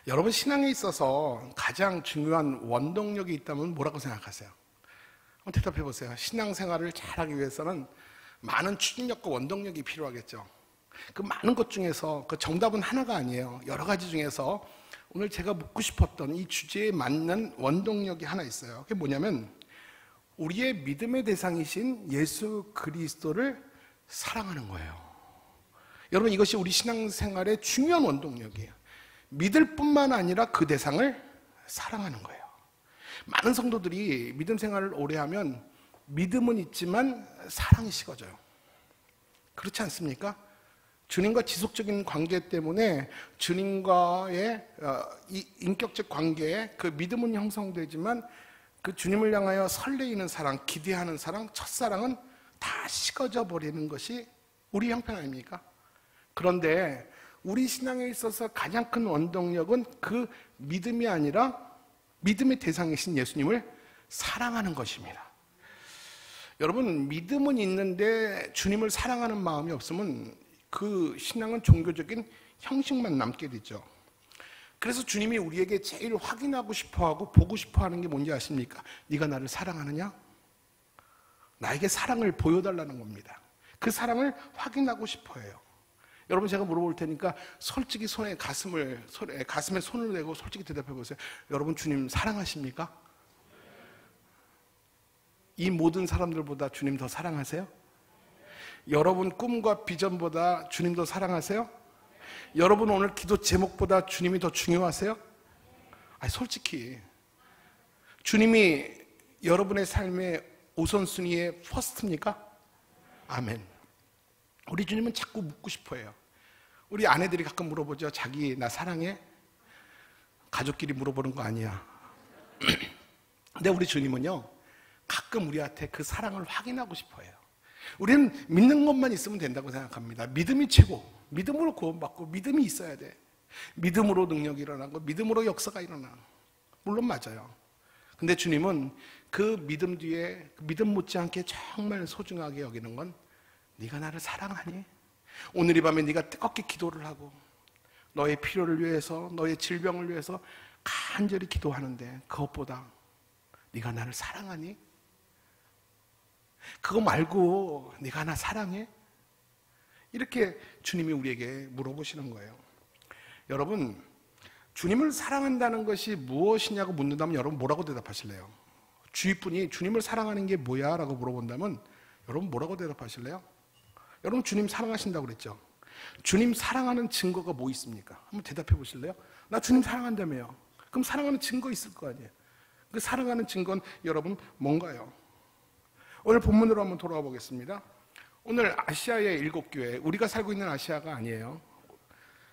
여러분 신앙에 있어서 가장 중요한 원동력이 있다면 뭐라고 생각하세요? 한번 대답해 보세요. 신앙생활을 잘하기 위해서는 많은 추진력과 원동력이 필요하겠죠. 그 많은 것 중에서 그 정답은 하나가 아니에요. 여러 가지 중에서 오늘 제가 묻고 싶었던 이 주제에 맞는 원동력이 하나 있어요. 그게 뭐냐면 우리의 믿음의 대상이신 예수 그리스도를 사랑하는 거예요. 여러분 이것이 우리 신앙생활의 중요한 원동력이에요. 믿을 뿐만 아니라 그 대상을 사랑하는 거예요. 많은 성도들이 믿음 생활을 오래 하면 믿음은 있지만 사랑이 식어져요. 그렇지 않습니까? 주님과 지속적인 관계 때문에 주님과의 이 인격적 관계에 그 믿음은 형성되지만 그 주님을 향하여 설레이는 사랑, 기대하는 사랑, 첫사랑은 다 식어져 버리는 것이 우리 형편 아닙니까? 그런데 우리 신앙에 있어서 가장 큰 원동력은 그 믿음이 아니라 믿음의 대상이신 예수님을 사랑하는 것입니다. 여러분 믿음은 있는데 주님을 사랑하는 마음이 없으면 그 신앙은 종교적인 형식만 남게 되죠. 그래서 주님이 우리에게 제일 확인하고 싶어하고 보고 싶어하는 게 뭔지 아십니까? 네가 나를 사랑하느냐? 나에게 사랑을 보여달라는 겁니다. 그 사랑을 확인하고 싶어해요. 여러분 제가 물어볼 테니까 솔직히 가슴에 손을 대고 솔직히 대답해 보세요. 여러분 주님 사랑하십니까? 이 모든 사람들보다 주님 더 사랑하세요? 여러분 꿈과 비전보다 주님 더 사랑하세요? 여러분 오늘 기도 제목보다 주님이 더 중요하세요? 아니 솔직히 주님이 여러분의 삶의 우선순위의 퍼스트입니까? 아멘. 우리 주님은 자꾸 묻고 싶어해요. 우리 아내들이 가끔 물어보죠. 자기 나 사랑해? 가족끼리 물어보는 거 아니야. 근데 우리 주님은요 가끔 우리한테 그 사랑을 확인하고 싶어해요. 우리는 믿는 것만 있으면 된다고 생각합니다. 믿음이 최고. 믿음으로 구원받고 믿음이 있어야 돼. 믿음으로 능력이 일어나고 믿음으로 역사가 일어나. 물론 맞아요. 근데 주님은 그 믿음 뒤에 믿음 못지않게 정말 소중하게 여기는 건 네가 나를 사랑하니? 오늘 이 밤에 네가 뜨겁게 기도를 하고 너의 필요를 위해서 너의 질병을 위해서 간절히 기도하는데 그것보다 네가 나를 사랑하니? 그거 말고 네가 나 사랑해? 이렇게 주님이 우리에게 물어보시는 거예요. 여러분 주님을 사랑한다는 것이 무엇이냐고 묻는다면 여러분 뭐라고 대답하실래요? 주위 분이 주님을 사랑하는 게 뭐야? 라고 물어본다면 여러분 뭐라고 대답하실래요? 여러분 주님 사랑하신다고 그랬죠? 주님 사랑하는 증거가 뭐 있습니까? 한번 대답해 보실래요? 나 주님 사랑한다며요. 그럼 사랑하는 증거 있을 거 아니에요? 그 사랑하는 증거는 여러분 뭔가요? 오늘 본문으로 한번 돌아가 보겠습니다. 오늘 아시아의 7교회, 우리가 살고 있는 아시아가 아니에요.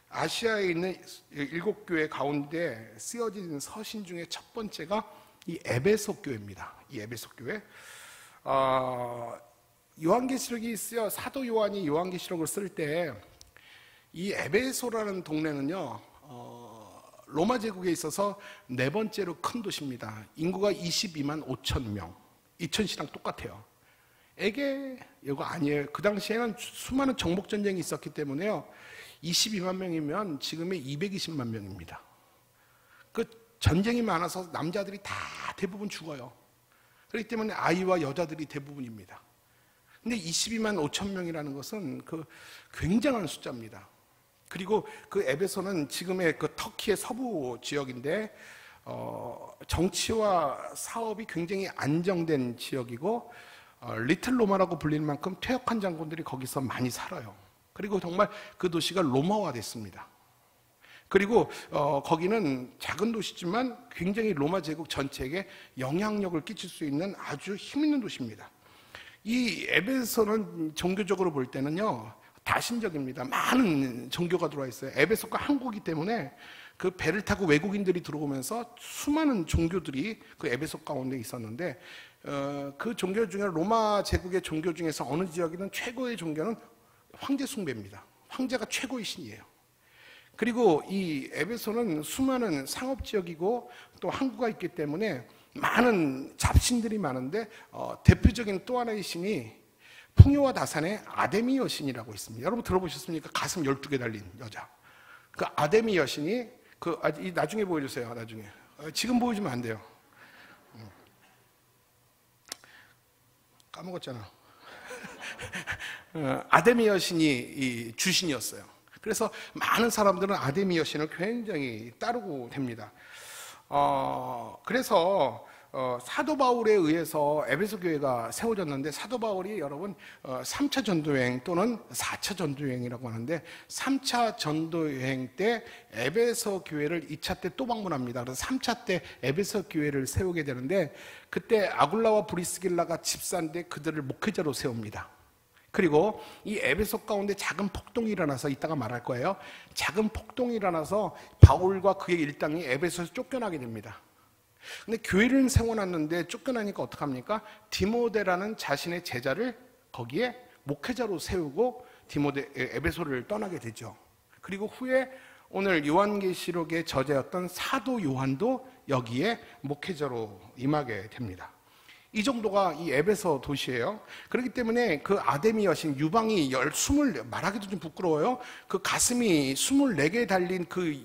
아시아에 있는 7교회 가운데 쓰여진 서신 중에 첫 번째가 이 에베소 교회입니다. 이 에베소 교회. 요한계시록이 쓰여 사도 요한이 요한계시록을 쓸 때 이 에베소라는 동네는요 로마 제국에 있어서 네 번째로 큰 도시입니다. 인구가 22만 5천 명. 이천시랑 똑같아요. 이거 아니에요. 그 당시에는 수많은 정복 전쟁이 있었기 때문에요 22만 명이면 지금의 220만 명입니다. 그 전쟁이 많아서 남자들이 다 대부분 죽어요. 그렇기 때문에 아이와 여자들이 대부분입니다. 근데 22만 5천 명이라는 것은 그 굉장한 숫자입니다. 그리고 그 에베소는 지금의 그 터키의 서부 지역인데 정치와 사업이 굉장히 안정된 지역이고 리틀 로마라고 불리는 만큼 퇴역한 장군들이 거기서 많이 살아요. 그리고 정말 그 도시가 로마화 됐습니다. 그리고 거기는 작은 도시지만 굉장히 로마 제국 전체에게 영향력을 끼칠 수 있는 아주 힘있는 도시입니다. 이 에베소는 종교적으로 볼 때는요 다신적입니다. 많은 종교가 들어와 있어요. 에베소가 항구이기 때문에 그 배를 타고 외국인들이 들어오면서 수많은 종교들이 그 에베소 가운데 있었는데 그 종교 중에 로마 제국의 종교 중에서 어느 지역이든 최고의 종교는 황제 숭배입니다. 황제가 최고의 신이에요. 그리고 이 에베소는 수많은 상업지역이고 또 항구가 있기 때문에 많은 잡신들이 많은데 대표적인 또 하나의 신이 풍요와 다산의 아데미 여신이라고 있습니다. 여러분 들어보셨습니까? 가슴 12개 달린 여자. 그 아데미 여신이 나중에 보여주세요. 나중에. 지금 보여주면 안 돼요. 까먹었잖아. 아데미 여신이 이 주신이었어요. 그래서 많은 사람들은 아데미 여신을 굉장히 따르고 됩니다. 그래서 사도 바울에 의해서 에베소 교회가 세워졌는데, 사도 바울이 여러분 3차 전도여행 또는 4차 전도여행이라고 하는데, 3차 전도여행 때 에베소 교회를 2차 때 또 방문합니다. 그래서 3차 때 에베소 교회를 세우게 되는데, 그때 아굴라와 브리스길라가 집사인데 그들을 목회자로 세웁니다. 그리고 이 에베소 가운데 작은 폭동이 일어나서, 이따가 말할 거예요. 작은 폭동이 일어나서 바울과 그의 일당이 에베소에서 쫓겨나게 됩니다. 근데 교회를 세워놨는데 쫓겨나니까 어떡합니까? 디모데라는 자신의 제자를 거기에 목회자로 세우고 에베소를 떠나게 되죠. 그리고 후에 오늘 요한계시록의 저자였던 사도 요한도 여기에 목회자로 임하게 됩니다. 이 정도가 이 에베소 도시예요. 그렇기 때문에 그 아데미 여신, 유방이 말하기도 좀 부끄러워요. 그 가슴이 24개 달린 그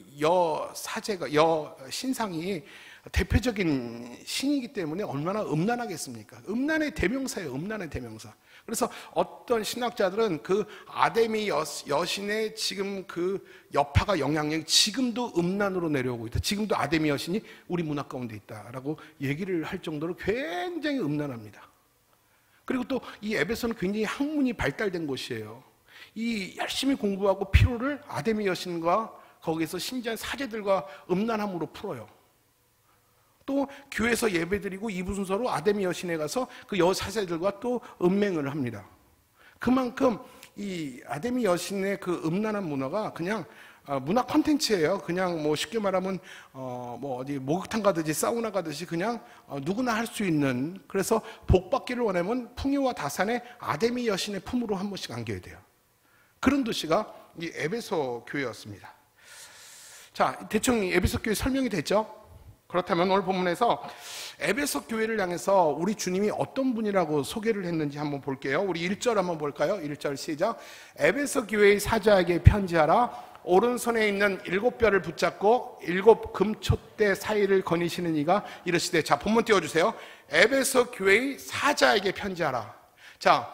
신상이 대표적인 신이기 때문에 얼마나 음란하겠습니까? 음란의 대명사예요. 음란의 대명사. 그래서 어떤 신학자들은 그 아데미 여신의 지금 그 여파가, 영향력이 지금도 음란으로 내려오고 있다. 지금도 아데미 여신이 우리 문화 가운데 있다라고 얘기를 할 정도로 굉장히 음란합니다. 그리고 또 이 에베소는 굉장히 학문이 발달된 곳이에요. 이 열심히 공부하고 피로를 아데미 여신과 거기서 신기한 사제들과 음란함으로 풀어요. 또 교회에서 예배드리고 이부 순서로 아데미 여신에 가서 그 여사제들과 또 음맹을 합니다. 그만큼 이 아데미 여신의 그 음란한 문화가 그냥 문화 콘텐츠예요. 그냥 뭐 쉽게 말하면 뭐 어디 목욕탕 가듯이 사우나 가듯이 그냥 누구나 할 수 있는, 그래서 복 받기를 원하면 풍요와 다산의 아데미 여신의 품으로 한 번씩 안겨야 돼요. 그런 도시가 이 에베소 교회였습니다. 자, 대충 에베소 교회 설명이 됐죠? 그렇다면 오늘 본문에서 에베소 교회를 향해서 우리 주님이 어떤 분이라고 소개를 했는지 한번 볼게요. 우리 1절 한번 볼까요? 1절 시작. 에베소 교회의 사자에게 편지하라. 오른손에 있는 7뼈를 붙잡고 7 금촛대 사이를 거니시는 이가 이르시되. 자, 본문 띄워주세요. 에베소 교회의 사자에게 편지하라. 자,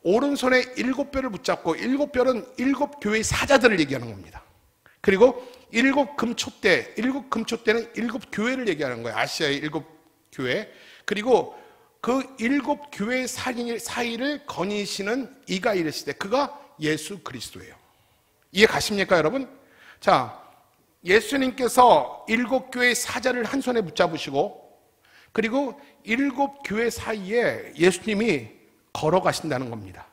오른손에 7뼈를 붙잡고, 7뼈는 7 교회의 사자들을 얘기하는 겁니다. 그리고 7 금촛대, 7 금촛대는 7 교회를 얘기하는 거예요. 아시아의 7 교회. 그리고 그 7 교회 사이를 거니시는 이가 이르시되. 그가 예수 그리스도예요. 이해 가십니까, 여러분? 자, 예수님께서 7 교회의 사자를 한 손에 붙잡으시고, 그리고 7 교회 사이에 예수님이 걸어가신다는 겁니다.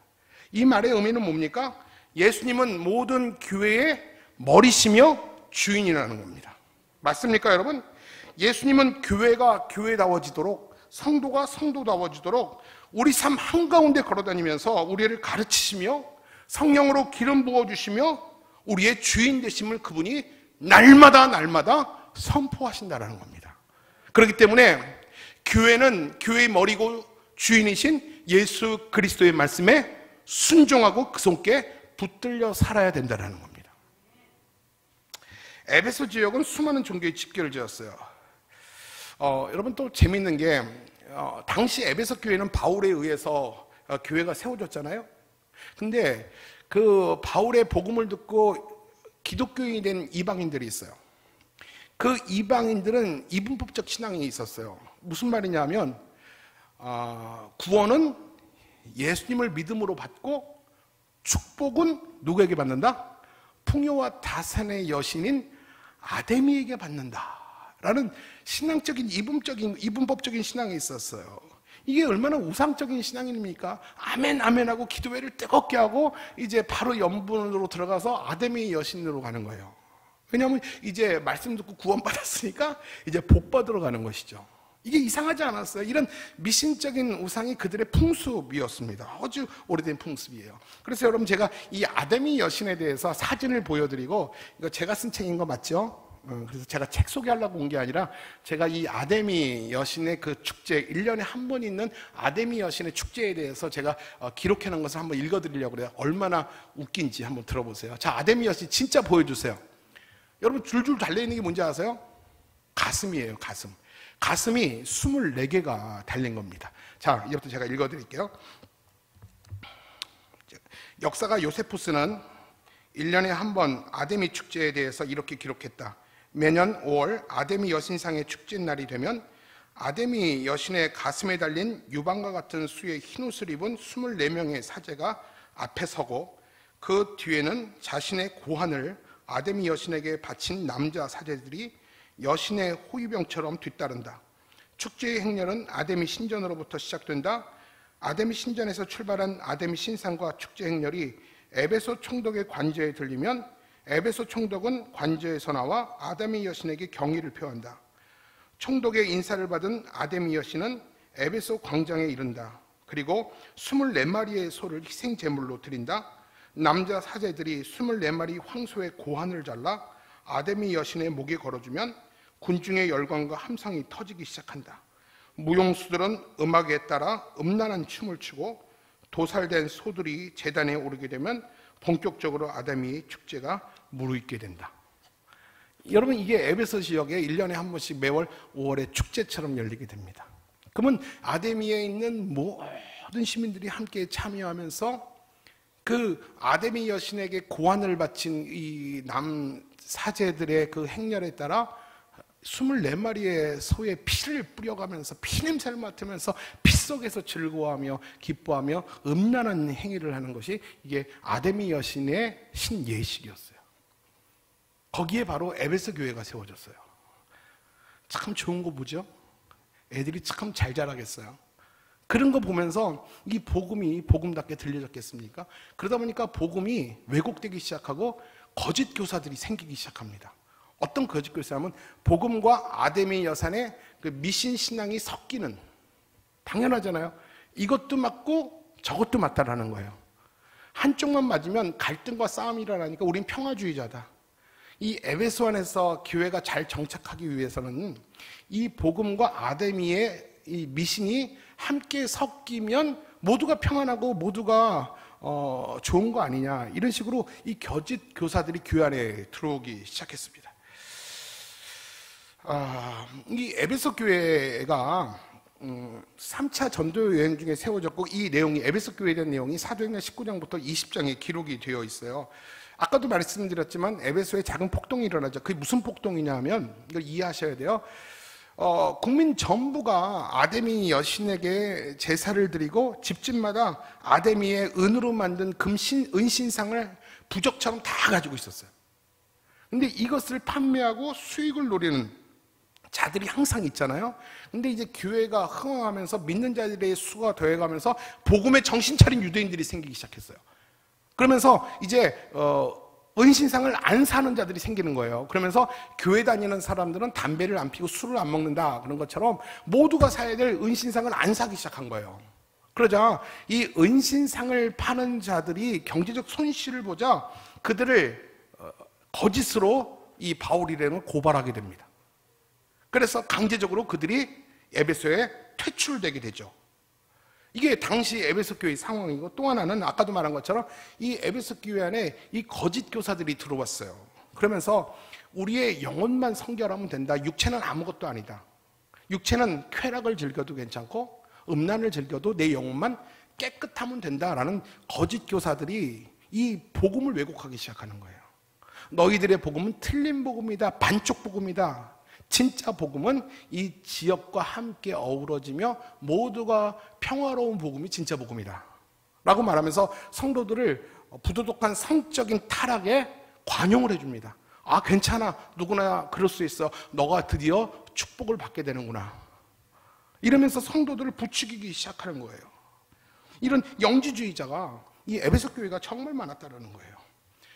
이 말의 의미는 뭡니까? 예수님은 모든 교회의 머리시며 주인이라는 겁니다. 맞습니까, 여러분? 예수님은 교회가 교회다워지도록, 성도가 성도다워지도록 우리 삶 한가운데 걸어다니면서 우리를 가르치시며 성령으로 기름 부어주시며 우리의 주인 되심을 그분이 날마다 선포하신다는 겁니다. 그렇기 때문에 교회는 교회의 머리고 주인이신 예수 그리스도의 말씀에 순종하고 그 손께 붙들려 살아야 된다는 겁니다. 에베소 지역은 수많은 종교의 집결을 지었어요. 여러분, 또 재미있는 게 당시 에베소 교회는 바울에 의해서 교회가 세워졌잖아요. 근데 그 바울의 복음을 듣고 기독교인이 된 이방인들이 있어요. 그 이방인들은 이분법적 신앙이 있었어요. 무슨 말이냐면 구원은 예수님을 믿음으로 받고 축복은 누구에게 받는다? 풍요와 다산의 여신인 아데미에게 받는다라는 신앙적인 이분법적인 신앙이 있었어요. 이게 얼마나 우상적인 신앙입니까? 아멘 아멘 하고 기도회를 뜨겁게 하고 이제 바로 연분으로 들어가서 아데미 여신으로 가는 거예요. 왜냐하면 이제 말씀 듣고 구원받았으니까 이제 복 받으러 가는 것이죠. 이게 이상하지 않았어요. 이런 미신적인 우상이 그들의 풍습이었습니다. 아주 오래된 풍습이에요. 그래서 여러분, 제가 이 아데미 여신에 대해서 사진을 보여드리고, 이거 제가 쓴 책인 거 맞죠? 그래서 제가 책 소개하려고 온 게 아니라 제가 이 아데미 여신의 그 축제, 1년에 한 번 있는 아데미 여신의 축제에 대해서 제가 기록해 놓은 것을 한번 읽어드리려고 그래요. 얼마나 웃긴지 한번 들어보세요. 자, 아데미 여신 진짜 보여주세요. 여러분 줄줄 달려있는 게 뭔지 아세요? 가슴이에요. 가슴. 가슴이 24개가 달린 겁니다. 자, 이제부터 제가 읽어드릴게요. 역사가 요세푸스는 1년에 한 번 아데미 축제에 대해서 이렇게 기록했다. 매년 5월 아데미 여신상의 축제날이 되면 아데미 여신의 가슴에 달린 유방과 같은 수의 흰옷을 입은 24명의 사제가 앞에 서고 그 뒤에는 자신의 고환을 아데미 여신에게 바친 남자 사제들이 여신의 호위병처럼 뒤따른다. 축제의 행렬은 아데미 신전으로부터 시작된다. 아데미 신전에서 출발한 아데미 신상과 축제 행렬이 에베소 총독의 관저에 들리면 에베소 총독은 관저에서 나와 아데미 여신에게 경의를 표한다. 총독의 인사를 받은 아데미 여신은 에베소 광장에 이른다. 그리고 24마리의 소를 희생 제물로 드린다. 남자 사제들이 24마리 황소의 고환을 잘라 아데미 여신의 목에 걸어주면 군중의 열광과 함성이 터지기 시작한다. 무용수들은 음악에 따라 음란한 춤을 추고 도살된 소들이 제단에 오르게 되면 본격적으로 아데미 축제가 무르익게 된다. 여러분, 이게 에베소 지역에 1년에 한 번씩 매월 5월에 축제처럼 열리게 됩니다. 그러면 아데미에 있는 모든 시민들이 함께 참여하면서 그 아데미 여신에게 고환을 바친 이 남 사제들의 그 행렬에 따라 24마리의 소의 피를 뿌려가면서 피냄새를 맡으면서 피 속에서 즐거워하며 기뻐하며 음란한 행위를 하는 것이 이게 아데미 여신의 신예식이었어요. 거기에 바로 에베소 교회가 세워졌어요. 참 좋은 거 뭐죠? 애들이 참 잘 자라겠어요. 그런 거 보면서 이 복음이 복음답게 들려졌겠습니까? 그러다 보니까 복음이 왜곡되기 시작하고 거짓 교사들이 생기기 시작합니다. 어떤 거짓 교사하면 복음과 아데미 여산의 그 미신 신앙이 섞이는, 당연하잖아요. 이것도 맞고 저것도 맞다라는 거예요. 한쪽만 맞으면 갈등과 싸움이 일어나니까 우린 평화주의자다. 이 에베소 안에서 교회가 잘 정착하기 위해서는 이 복음과 아데미의 이 미신이 함께 섞이면 모두가 평안하고 모두가 좋은 거 아니냐, 이런 식으로 이 거짓 교사들이 교회 안에 들어오기 시작했습니다. 이 에베소 교회가 3차 전도 여행 중에 세워졌고, 이 내용이, 에베소 교회에 대한 내용이 사도행전 19장부터 20장에 기록이 되어 있어요. 아까도 말씀드렸지만 에베소에 작은 폭동이 일어나죠. 그게 무슨 폭동이냐 하면, 이걸 이해하셔야 돼요. 국민 전부가 아데미 여신에게 제사를 드리고 집집마다 아데미의 은으로 만든 은신상을 부적처럼 다 가지고 있었어요. 근데 이것을 판매하고 수익을 노리는 자들이 항상 있잖아요. 근데 이제 교회가 흥황하면서 믿는 자들의 수가 더해가면서 복음에 정신 차린 유대인들이 생기기 시작했어요. 그러면서 이제 은신상을 안 사는 자들이 생기는 거예요. 그러면서 교회 다니는 사람들은 담배를 안 피고 술을 안 먹는다, 그런 것처럼 모두가 사야 될 은신상을 안 사기 시작한 거예요. 그러자 이 은신상을 파는 자들이 경제적 손실을 보자 그들을 거짓으로 이 바울이라는 고발하게 됩니다. 그래서 강제적으로 그들이 에베소에 퇴출되게 되죠. 이게 당시 에베소 교회 상황이고, 또 하나는 아까도 말한 것처럼 이 에베소 교회 안에 이 거짓 교사들이 들어왔어요. 그러면서 우리의 영혼만 성결하면 된다. 육체는 아무것도 아니다. 육체는 쾌락을 즐겨도 괜찮고 음란을 즐겨도 내 영혼만 깨끗하면 된다라는 거짓 교사들이 이 복음을 왜곡하기 시작하는 거예요. 너희들의 복음은 틀린 복음이다. 반쪽 복음이다. 진짜 복음은 이 지역과 함께 어우러지며 모두가 평화로운 복음이 진짜 복음이다 라고 말하면서 성도들을 부도덕한 성적인 타락에 관용을 해줍니다. 아, 괜찮아, 누구나 그럴 수 있어, 너가 드디어 축복을 받게 되는구나, 이러면서 성도들을 부추기기 시작하는 거예요. 이런 영지주의자가 이 에베소 교회가 정말 많았다는 거예요.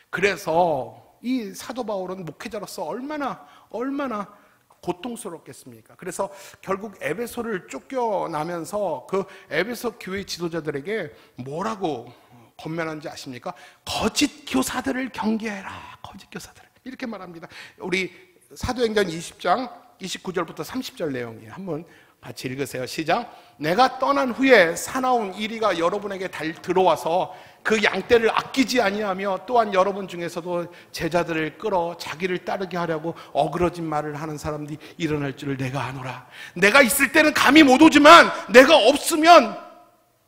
그래서 이 사도 바울은 목회자로서 얼마나 고통스럽겠습니까? 그래서 결국 에베소를 쫓겨나면서 그 에베소 교회 지도자들에게 뭐라고 권면한지 아십니까? 거짓 교사들을 경계해라. 거짓 교사들, 이렇게 말합니다. 우리 사도행전 20장 29절부터 30절 내용이에요. 한번 같이 읽으세요. 시작. 내가 떠난 후에 사나운 이리가 여러분에게 들어와서 그 양떼를 아끼지 아니하며 또한 여러분 중에서도 제자들을 끌어 자기를 따르게 하려고 어그러진 말을 하는 사람들이 일어날 줄을 내가 아노라. 내가 있을 때는 감이 못 오지만 내가 없으면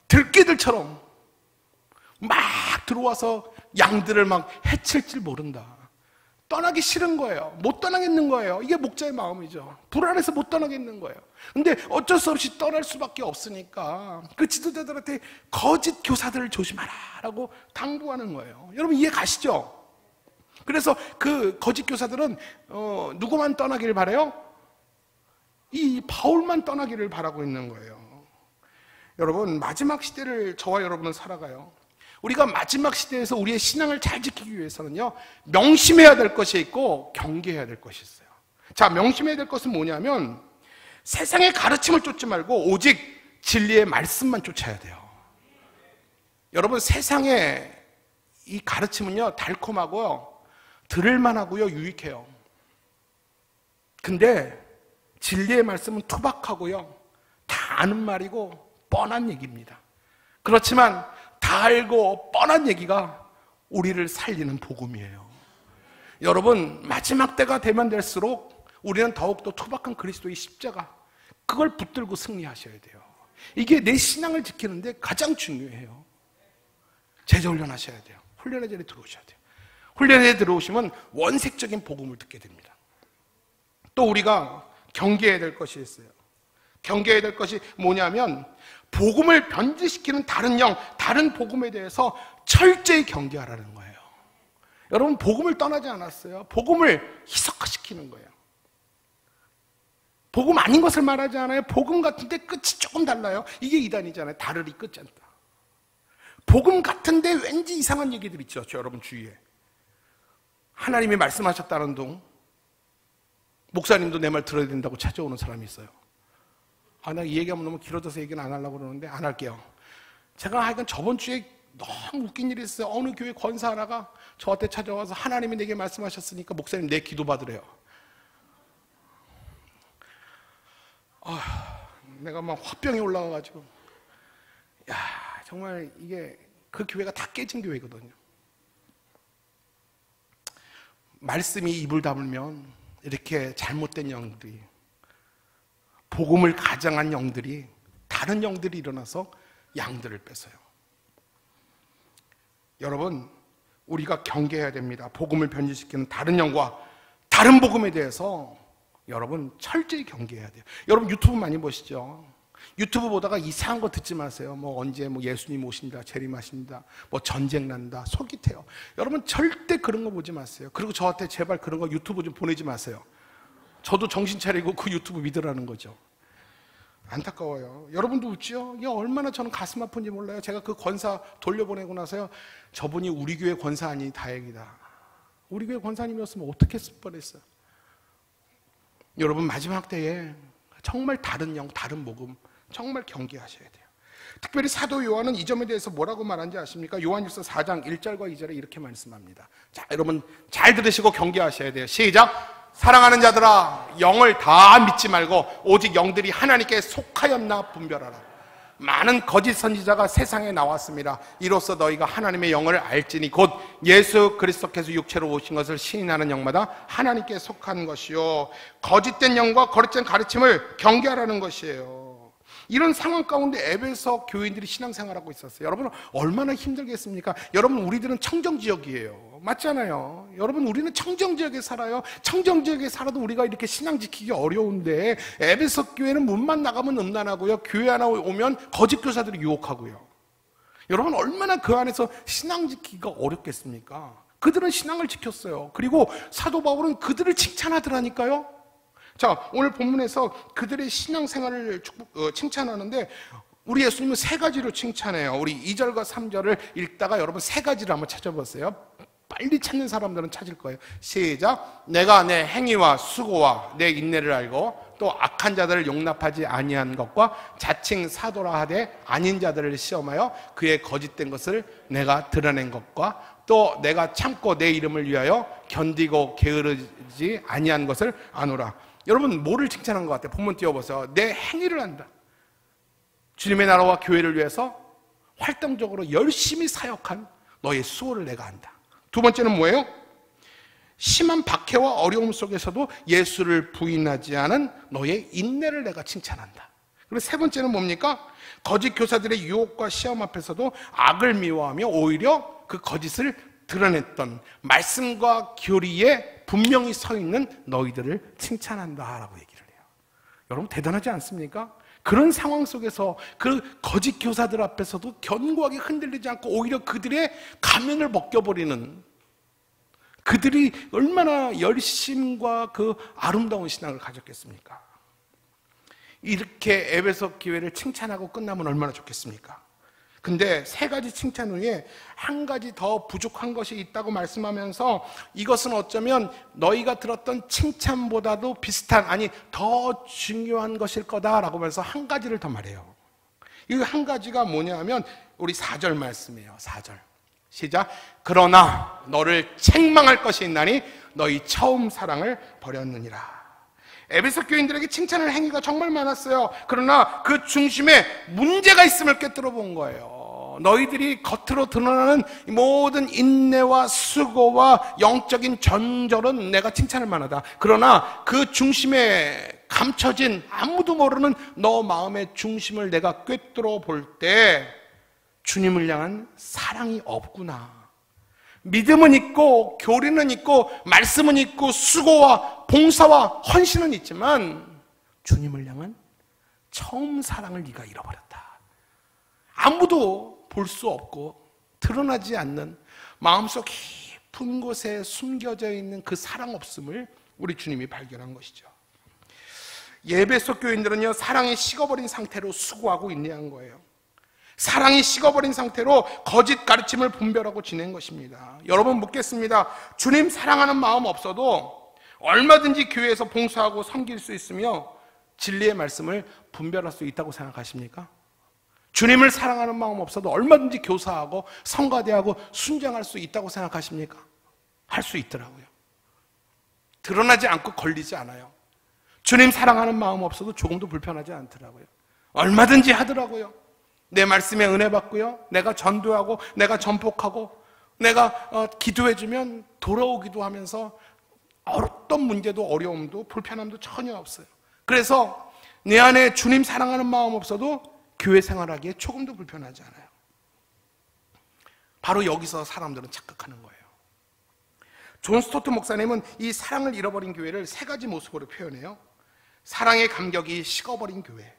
들깨들처럼 막 들어와서 양들을 막 해칠 줄 모른다. 떠나기 싫은 거예요. 못 떠나겠는 거예요. 이게 목자의 마음이죠. 불안해서 못 떠나겠는 거예요. 근데 어쩔 수 없이 떠날 수밖에 없으니까 그 지도자들한테 거짓 교사들을 조심하라 라고 당부하는 거예요. 여러분 이해 가시죠? 그래서 그 거짓 교사들은 누구만 떠나기를 바라요? 이 바울만 떠나기를 바라고 있는 거예요. 여러분 마지막 시대를 저와 여러분은 살아가요. 우리가 마지막 시대에서 우리의 신앙을 잘 지키기 위해서는요, 명심해야 될 것이 있고 경계해야 될 것이 있어요. 자, 명심해야 될 것은 뭐냐면 세상의 가르침을 쫓지 말고 오직 진리의 말씀만 쫓아야 돼요. 여러분 세상의 이 가르침은요 달콤하고요, 들을만 하고요, 유익해요. 근데 진리의 말씀은 투박하고요, 다 아는 말이고 뻔한 얘기입니다. 그렇지만 다 알고 뻔한 얘기가 우리를 살리는 복음이에요. 여러분 마지막 때가 되면 될수록 우리는 더욱더 투박한 그리스도의 십자가, 그걸 붙들고 승리하셔야 돼요. 이게 내 신앙을 지키는데 가장 중요해요. 제자 훈련하셔야 돼요. 훈련의 자리에 들어오셔야 돼요. 훈련에 들어오시면 원색적인 복음을 듣게 됩니다. 또 우리가 경계해야 될 것이 있어요. 경계해야 될 것이 뭐냐면 복음을 변질시키는 다른 영, 다른 복음에 대해서 철저히 경계하라는 거예요. 여러분 복음을 떠나지 않았어요. 복음을 희석화시키는 거예요. 복음 아닌 것을 말하지 않아요. 복음 같은데 끝이 조금 달라요. 이게 이단이잖아요. 다르리 끝지 않다. 복음 같은데 왠지 이상한 얘기들 있죠, 여러분 주위에. 하나님이 말씀하셨다는 둥 목사님도 내 말 들어야 된다고 찾아오는 사람이 있어요. 나 이 얘기하면 너무 길어져서 얘기는 안 하려고 그러는데 안 할게요. 제가 하여간 저번 주에 너무 웃긴 일이 있어요. 어느 교회 권사 하나가 저한테 찾아와서 하나님이 내게 말씀하셨으니까 목사님 내 기도 받으래요. 내가 막 화병이 올라와가지고, 야 정말 이게 그 교회가 다 깨진 교회거든요. 말씀이 입을 다물면 이렇게 잘못된 영들이, 복음을 가장한 영들이, 다른 영들이 일어나서 양들을 뺏어요. 여러분 우리가 경계해야 됩니다. 복음을 변질시키는 다른 영과 다른 복음에 대해서 여러분 철저히 경계해야 돼요. 여러분 유튜브 많이 보시죠? 유튜브 보다가 이상한 거 듣지 마세요. 언제 예수님 오신다, 재림하신다, 전쟁 난다, 솔깃해요. 여러분 절대 그런 거 보지 마세요. 그리고 저한테 제발 그런 거 유튜브 좀 보내지 마세요. 저도 정신 차리고 그 유튜브 믿으라는 거죠. 안타까워요. 여러분도 웃죠? 이게 얼마나 저는 가슴 아픈지 몰라요. 제가 그 권사 돌려보내고 나서요, 저분이 우리 교회 권사 아니 다행이다. 우리 교회 권사님이었으면 어떻게 했을 뻔했어요. 여러분 마지막 때에 정말 다른 영, 다른 복음 정말 경계하셔야 돼요. 특별히 사도 요한은 이 점에 대해서 뭐라고 말한지 아십니까? 요한일서 4장 1절과 2절에 이렇게 말씀합니다. 자, 여러분 잘 들으시고 경계하셔야 돼요. 시작! 사랑하는 자들아, 영을 다 믿지 말고 오직 영들이 하나님께 속하였나 분별하라. 많은 거짓 선지자가 세상에 나왔습니다. 이로써 너희가 하나님의 영을 알지니 곧 예수 그리스도께서 육체로 오신 것을 시인하는 영마다 하나님께 속한 것이요, 거짓된 영과 거짓된 가르침을 경계하라는 것이에요. 이런 상황 가운데 에베소 교인들이 신앙생활하고 있었어요. 여러분 얼마나 힘들겠습니까? 여러분 우리들은 청정지역이에요. 맞잖아요. 여러분 우리는 청정지역에 살아요. 청정지역에 살아도 우리가 이렇게 신앙 지키기 어려운데 에베소 교회는 문만 나가면 음란하고요, 교회 하나 오면 거짓 교사들이 유혹하고요. 여러분 얼마나 그 안에서 신앙 지키기가 어렵겠습니까? 그들은 신앙을 지켰어요. 그리고 사도 바울은 그들을 칭찬하더라니까요. 자, 오늘 본문에서 그들의 신앙생활을 칭찬하는데 우리 예수님은 세 가지로 칭찬해요. 우리 2절과 3절을 읽다가 여러분 세 가지를 한번 찾아보세요. 빨리 찾는 사람들은 찾을 거예요. 시작! 내가 내 행위와 수고와 내 인내를 알고 또 악한 자들을 용납하지 아니한 것과 자칭 사도라 하되 아닌 자들을 시험하여 그의 거짓된 것을 내가 드러낸 것과 또 내가 참고 내 이름을 위하여 견디고 게으르지 아니한 것을 아노라. 여러분 뭐를 칭찬한 것 같아요? 본문 띄워보세요. 내 행위를 한다. 주님의 나라와 교회를 위해서 활동적으로 열심히 사역한 너의 수고를 내가 안다. 두 번째는 뭐예요? 심한 박해와 어려움 속에서도 예수를 부인하지 않은 너의 인내를 내가 칭찬한다. 그리고 세 번째는 뭡니까? 거짓 교사들의 유혹과 시험 앞에서도 악을 미워하며 오히려 그 거짓을 드러냈던 말씀과 교리에 분명히 서 있는 너희들을 칭찬한다라고 얘기를 해요. 여러분 대단하지 않습니까? 그런 상황 속에서 그 거짓 교사들 앞에서도 견고하게 흔들리지 않고 오히려 그들의 가면을 벗겨버리는, 그들이 얼마나 열심과 그 아름다운 신앙을 가졌겠습니까? 이렇게 에베소 교회를 칭찬하고 끝나면 얼마나 좋겠습니까? 근데 세 가지 칭찬 후에 한 가지 더 부족한 것이 있다고 말씀하면서 이것은 어쩌면 너희가 들었던 칭찬보다도 비슷한, 아니 더 중요한 것일 거다라고 하면서 한 가지를 더 말해요. 이 한 가지가 뭐냐 하면 우리 4절 말씀이에요. 4절 시작. 그러나 너를 책망할 것이 있나니 너희 처음 사랑을 버렸느니라. 에베소 교인들에게 칭찬할 행위가 정말 많았어요. 그러나 그 중심에 문제가 있음을 꿰뚫어 본 거예요. 너희들이 겉으로 드러나는 모든 인내와 수고와 영적인 전절은 내가 칭찬할 만하다. 그러나 그 중심에 감춰진 아무도 모르는 너 마음의 중심을 내가 꿰뚫어 볼 때 주님을 향한 사랑이 없구나. 믿음은 있고 교리는 있고 말씀은 있고 수고와 봉사와 헌신은 있지만 주님을 향한 처음 사랑을 네가 잃어버렸다. 아무도 볼 수 없고 드러나지 않는 마음속 깊은 곳에 숨겨져 있는 그 사랑 없음을 우리 주님이 발견한 것이죠. 에베소 교인들은요, 사랑이 식어버린 상태로 수고하고 인내한 거예요. 사랑이 식어버린 상태로 거짓 가르침을 분별하고 지낸 것입니다. 여러분 묻겠습니다. 주님 사랑하는 마음 없어도 얼마든지 교회에서 봉사하고 섬길 수 있으며 진리의 말씀을 분별할 수 있다고 생각하십니까? 주님을 사랑하는 마음 없어도 얼마든지 교사하고 성가대하고 순장할 수 있다고 생각하십니까? 할 수 있더라고요. 드러나지 않고 걸리지 않아요. 주님 사랑하는 마음 없어도 조금도 불편하지 않더라고요. 얼마든지 하더라고요. 내 말씀에 은혜 받고요, 내가 전도하고 내가 전폭하고 내가 기도해주면 돌아오기도 하면서 어떤 문제도 어려움도 불편함도 전혀 없어요. 그래서 내 안에 주님 사랑하는 마음 없어도 교회 생활하기에 조금도 불편하지 않아요. 바로 여기서 사람들은 착각하는 거예요. 존 스토트 목사님은 이 사랑을 잃어버린 교회를 세 가지 모습으로 표현해요. 사랑의 감격이 식어버린 교회,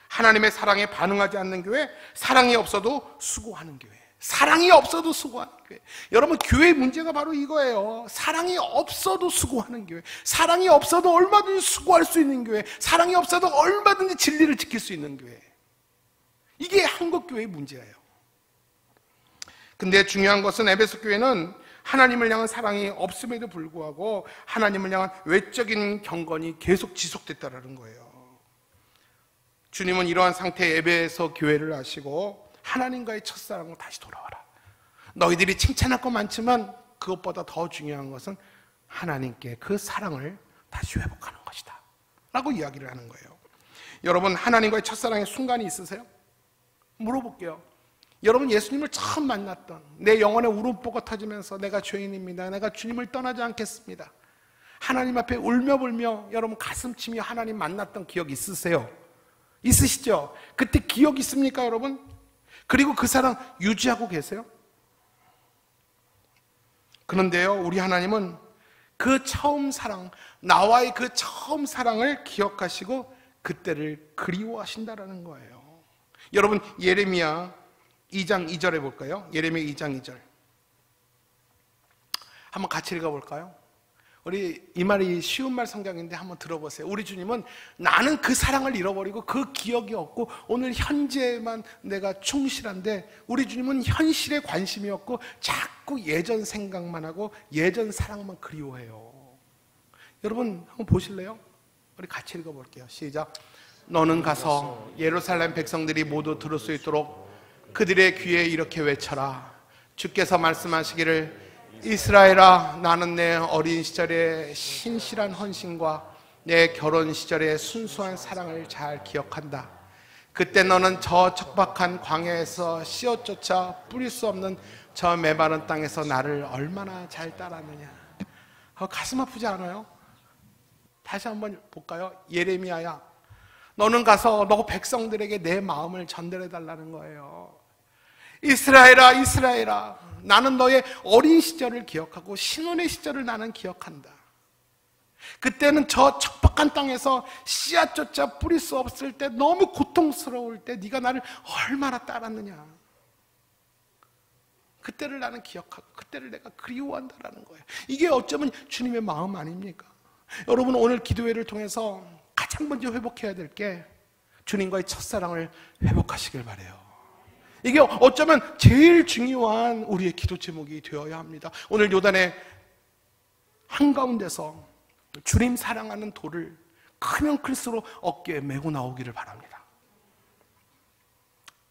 하나님의 사랑에 반응하지 않는 교회, 사랑이 없어도 수고하는 교회. 사랑이 없어도 수고하는 교회. 여러분 교회의 문제가 바로 이거예요. 사랑이 없어도 수고하는 교회, 사랑이 없어도 얼마든지 수고할 수 있는 교회, 사랑이 없어도 얼마든지 진리를 지킬 수 있는 교회. 이게 한국교회의 문제예요. 근데 중요한 것은 에베소 교회는 하나님을 향한 사랑이 없음에도 불구하고 하나님을 향한 외적인 경건이 계속 지속됐다는 거예요. 주님은 이러한 상태의 에베소 교회를 아시고 하나님과의 첫사랑으로 다시 돌아와라. 너희들이 칭찬할 것 많지만 그것보다 더 중요한 것은 하나님께 그 사랑을 다시 회복하는 것이다 라고 이야기를 하는 거예요. 여러분 하나님과의 첫사랑의 순간이 있으세요? 물어볼게요. 여러분 예수님을 처음 만났던, 내 영혼의 울음보가 터지면서 내가 죄인입니다, 내가 주님을 떠나지 않겠습니다, 하나님 앞에 울며불며 여러분 가슴치며 하나님 만났던 기억 있으세요? 있으시죠? 그때 기억 있습니까 여러분? 그리고 그 사랑 유지하고 계세요? 그런데요, 우리 하나님은 그 처음 사랑, 나와의 그 처음 사랑을 기억하시고 그때를 그리워하신다라는 거예요. 여러분 예레미야 2장 2절에 볼까요? 예레미야 2장 2절 한번 같이 읽어볼까요? 우리 이 말이 쉬운 말 성경인데 한번 들어보세요. 우리 주님은 나는 그 사랑을 잃어버리고 그 기억이 없고 오늘 현재만 내가 충실한데, 우리 주님은 현실에 관심이 없고 자꾸 예전 생각만 하고 예전 사랑만 그리워해요. 여러분 한번 보실래요? 우리 같이 읽어볼게요. 시작. 너는 가서 예루살렘 백성들이 모두 들을 수 있도록 그들의 귀에 이렇게 외쳐라. 주께서 말씀하시기를 이스라엘아, 나는 내 어린 시절의 신실한 헌신과 내 결혼 시절의 순수한 사랑을 잘 기억한다. 그때 너는 저 척박한 광야에서 씨앗조차 뿌릴 수 없는 저 메마른 땅에서 나를 얼마나 잘 따랐느냐. 가슴 아프지 않아요? 다시 한번 볼까요? 예레미야야, 너는 가서 너 백성들에게 내 마음을 전달해 달라는 거예요. 이스라엘아, 이스라엘아, 나는 너의 어린 시절을 기억하고 신혼의 시절을 나는 기억한다. 그때는 저 척박한 땅에서 씨앗조차 뿌릴 수 없을 때, 너무 고통스러울 때 네가 나를 얼마나 따랐느냐. 그때를 나는 기억하고 그때를 내가 그리워한다라는 거예요. 이게 어쩌면 주님의 마음 아닙니까? 여러분, 오늘 기도회를 통해서 가장 먼저 회복해야 될 게 주님과의 첫사랑을 회복하시길 바라요. 이게 어쩌면 제일 중요한 우리의 기도 제목이 되어야 합니다. 오늘 요단의 한가운데서 주님 사랑하는 돌을 크면 클수록 어깨에 메고 나오기를 바랍니다.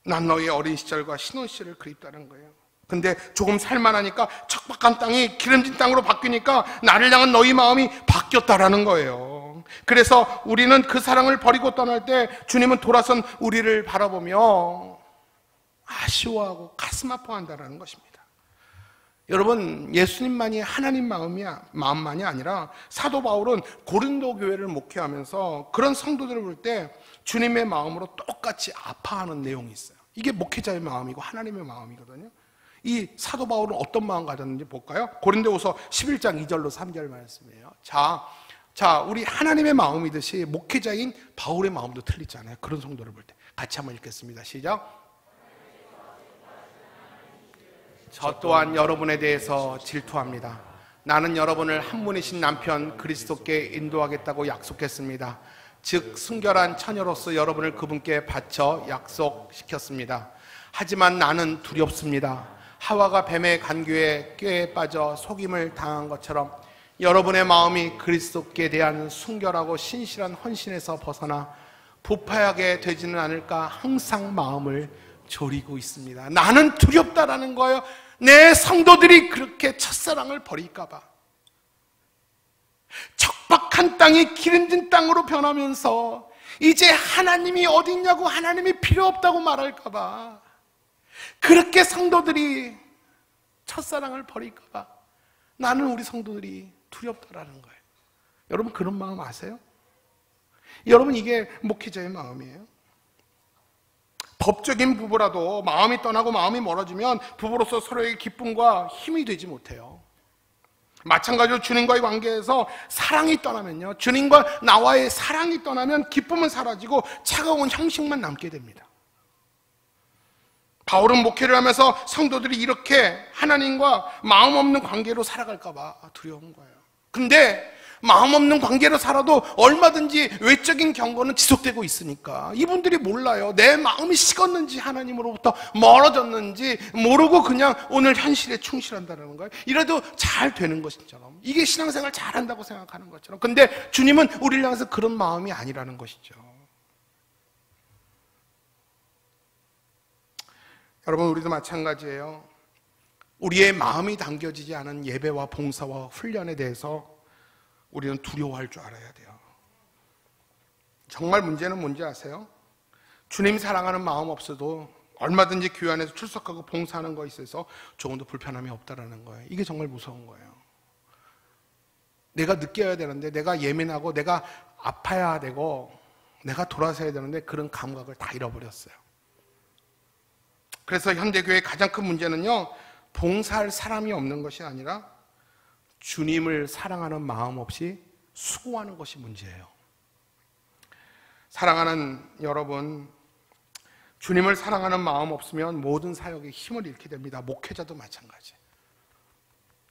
난 너의 어린 시절과 신혼 시절을 그립다는 거예요. 근데 조금 살만하니까 척박한 땅이 기름진 땅으로 바뀌니까 나를 향한 너희 마음이 바뀌었다라는 거예요. 그래서 우리는 그 사랑을 버리고 떠날 때 주님은 돌아선 우리를 바라보며 아쉬워하고 가슴 아파한다라는 것입니다. 여러분, 예수님만이 하나님 마음만이 아니라 사도 바울은 고린도 교회를 목회하면서 그런 성도들을 볼 때 주님의 마음으로 똑같이 아파하는 내용이 있어요. 이게 목회자의 마음이고 하나님의 마음이거든요. 이 사도 바울은 어떤 마음 가졌는지 볼까요? 고린도후서 11장 2절로 3절 말씀이에요. 자, 우리 하나님의 마음이듯이 목회자인 바울의 마음도 틀리잖아요. 그런 성도를 볼 때 같이 한번 읽겠습니다. 시작. 저 또한 여러분에 대해서 질투합니다. 나는 여러분을 한 분이신 남편 그리스도께 인도하겠다고 약속했습니다. 즉 순결한 처녀로서 여러분을 그분께 바쳐 약속시켰습니다. 하지만 나는 두렵습니다. 하와가 뱀의 간교에 꾀에 빠져 속임을 당한 것처럼 여러분의 마음이 그리스도께 대한 순결하고 신실한 헌신에서 벗어나 부패하게 되지는 않을까 항상 마음을 졸이고 있습니다. 나는 두렵다라는 거예요. 내 성도들이 그렇게 첫사랑을 버릴까 봐. 척박한 땅이 기름진 땅으로 변하면서 이제 하나님이 어디 있냐고, 하나님이 필요 없다고 말할까 봐. 그렇게 성도들이 첫사랑을 버릴까 봐 나는 우리 성도들이 두렵다라는 거예요. 여러분, 그런 마음 아세요? 여러분, 이게 목회자의 마음이에요. 법적인 부부라도 마음이 떠나고 마음이 멀어지면 부부로서 서로에게 기쁨과 힘이 되지 못해요. 마찬가지로 주님과의 관계에서 사랑이 떠나면요, 주님과 나와의 사랑이 떠나면 기쁨은 사라지고 차가운 형식만 남게 됩니다. 바울은 목회를 하면서 성도들이 이렇게 하나님과 마음 없는 관계로 살아갈까 봐 두려운 거예요. 근데 마음 없는 관계로 살아도 얼마든지 외적인 경고는 지속되고 있으니까 이분들이 몰라요. 내 마음이 식었는지 하나님으로부터 멀어졌는지 모르고 그냥 오늘 현실에 충실한다는 거예요. 이래도 잘 되는 것처럼, 이게 신앙생활 잘한다고 생각하는 것처럼. 근데 주님은 우리를 향해서 그런 마음이 아니라는 것이죠. 여러분, 우리도 마찬가지예요. 우리의 마음이 담겨지지 않은 예배와 봉사와 훈련에 대해서 우리는 두려워할 줄 알아야 돼요. 정말 문제는 뭔지 아세요? 주님 사랑하는 마음 없어도 얼마든지 교회 안에서 출석하고 봉사하는 거에 있어서 조금도 불편함이 없다라는 거예요. 이게 정말 무서운 거예요. 내가 느껴야 되는데, 내가 예민하고 내가 아파야 되고 내가 돌아서야 되는데 그런 감각을 다 잃어버렸어요. 그래서 현대교회의 가장 큰 문제는요, 봉사할 사람이 없는 것이 아니라 주님을 사랑하는 마음 없이 수고하는 것이 문제예요. 사랑하는 여러분, 주님을 사랑하는 마음 없으면 모든 사역에 힘을 잃게 됩니다. 목회자도 마찬가지.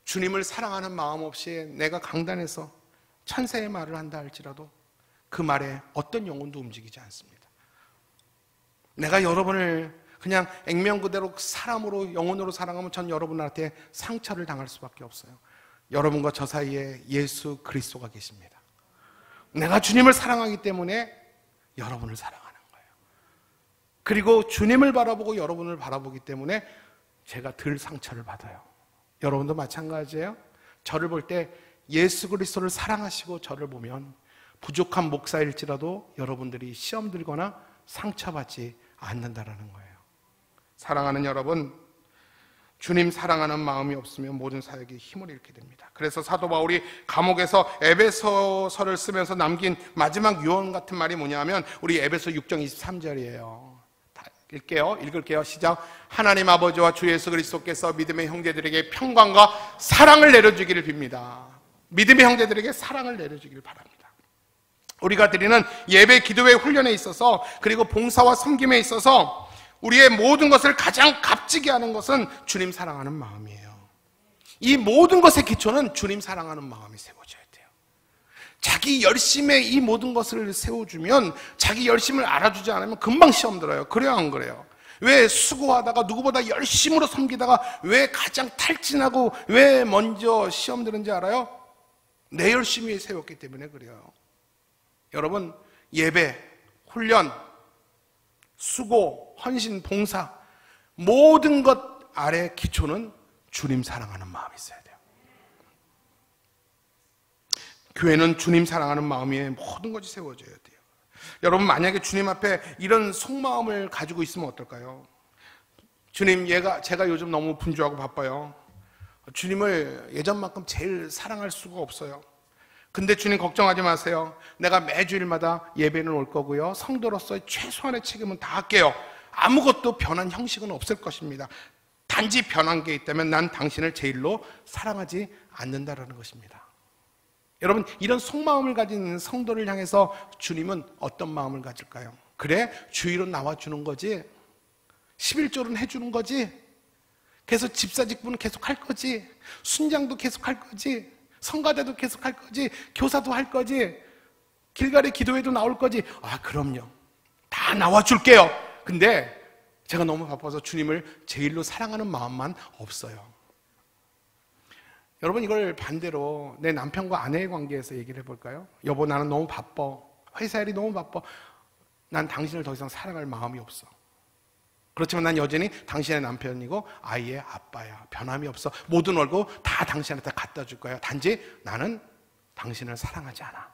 주님을 사랑하는 마음 없이 내가 강단에서 천세의 말을 한다 할지라도 그 말에 어떤 영혼도 움직이지 않습니다. 내가 여러분을 그냥 액면 그대로 사람으로, 영혼으로 사랑하면 전 여러분한테 상처를 당할 수밖에 없어요. 여러분과 저 사이에 예수 그리스도가 계십니다. 내가 주님을 사랑하기 때문에 여러분을 사랑하는 거예요. 그리고 주님을 바라보고 여러분을 바라보기 때문에 제가 덜 상처를 받아요. 여러분도 마찬가지예요. 저를 볼 때 예수 그리스도를 사랑하시고 저를 보면 부족한 목사일지라도 여러분들이 시험 들거나 상처받지 않는다라는 거예요. 사랑하는 여러분, 주님 사랑하는 마음이 없으면 모든 사역에 힘을 잃게 됩니다. 그래서 사도 바울이 감옥에서 에베소서를 쓰면서 남긴 마지막 유언 같은 말이 뭐냐면 우리 에베소 6장 23절이에요. 읽을게요. 시작. 하나님 아버지와 주 예수 그리스도께서 믿음의 형제들에게 평강과 사랑을 내려주기를 빕니다. 믿음의 형제들에게 사랑을 내려주기를 바랍니다. 우리가 드리는 예배, 기도회 훈련에 있어서, 그리고 봉사와 섬김에 있어서 우리의 모든 것을 가장 값지게 하는 것은 주님 사랑하는 마음이에요. 이 모든 것의 기초는 주님 사랑하는 마음이 세워져야 돼요. 자기 열심에 이 모든 것을 세워주면, 자기 열심을 알아주지 않으면 금방 시험 들어요. 그래요, 안 그래요? 왜 수고하다가 누구보다 열심으로 섬기다가 왜 가장 탈진하고 왜 먼저 시험 드는지 알아요? 내 열심히 세웠기 때문에 그래요. 여러분, 예배, 훈련, 수고, 헌신, 봉사, 모든 것 아래 기초는 주님 사랑하는 마음이 있어야 돼요. 교회는 주님 사랑하는 마음에 모든 것이 세워져야 돼요. 여러분, 만약에 주님 앞에 이런 속마음을 가지고 있으면 어떨까요? 주님, 제가 요즘 너무 분주하고 바빠요. 주님을 예전만큼 제일 사랑할 수가 없어요. 근데 주님 걱정하지 마세요. 내가 매주일마다 예배는 올 거고요. 성도로서의 최소한의 책임은 다 할게요. 아무것도 변한 형식은 없을 것입니다. 단지 변한 게 있다면 난 당신을 제일로 사랑하지 않는다라는 것입니다. 여러분, 이런 속마음을 가진 성도를 향해서 주님은 어떤 마음을 가질까요? 그래, 주일은 나와주는 거지, 11조는 해주는 거지, 계속 집사직분은 계속 할 거지, 순장도 계속 할 거지, 성가대도 계속 할 거지, 교사도 할 거지, 길가리 기도회도 나올 거지. 아, 그럼요. 다 나와줄게요. 근데 제가 너무 바빠서 주님을 제일로 사랑하는 마음만 없어요. 여러분, 이걸 반대로 내 남편과 아내의 관계에서 얘기를 해볼까요? 여보, 나는 너무 바빠. 회사 일이 너무 바빠. 난 당신을 더 이상 사랑할 마음이 없어. 그렇지만 난 여전히 당신의 남편이고 아이의 아빠야. 변함이 없어. 모든 월급 다 당신한테 갖다 줄 거야. 단지 나는 당신을 사랑하지 않아.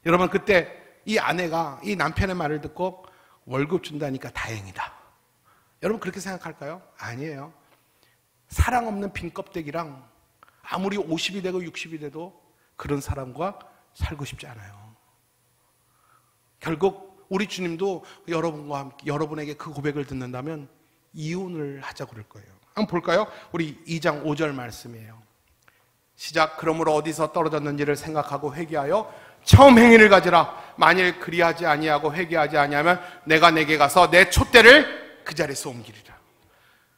여러분, 그때 이 아내가 이 남편의 말을 듣고 월급 준다니까 다행이다. 여러분, 그렇게 생각할까요? 아니에요. 사랑 없는 빈 껍데기랑 아무리 50이 되고 60이 돼도 그런 사람과 살고 싶지 않아요. 결국 우리 주님도 여러분과 함께, 여러분에게 그 고백을 듣는다면 이혼을 하자고 그럴 거예요. 한번 볼까요? 우리 2장 5절 말씀이에요. 시작. 그러므로 어디서 떨어졌는지를 생각하고 회개하여 처음 행위를 가지라. 만일 그리하지 아니하고 회개하지 아니하면 내가 내게 가서 내 촛대를 그 자리에서 옮기리라.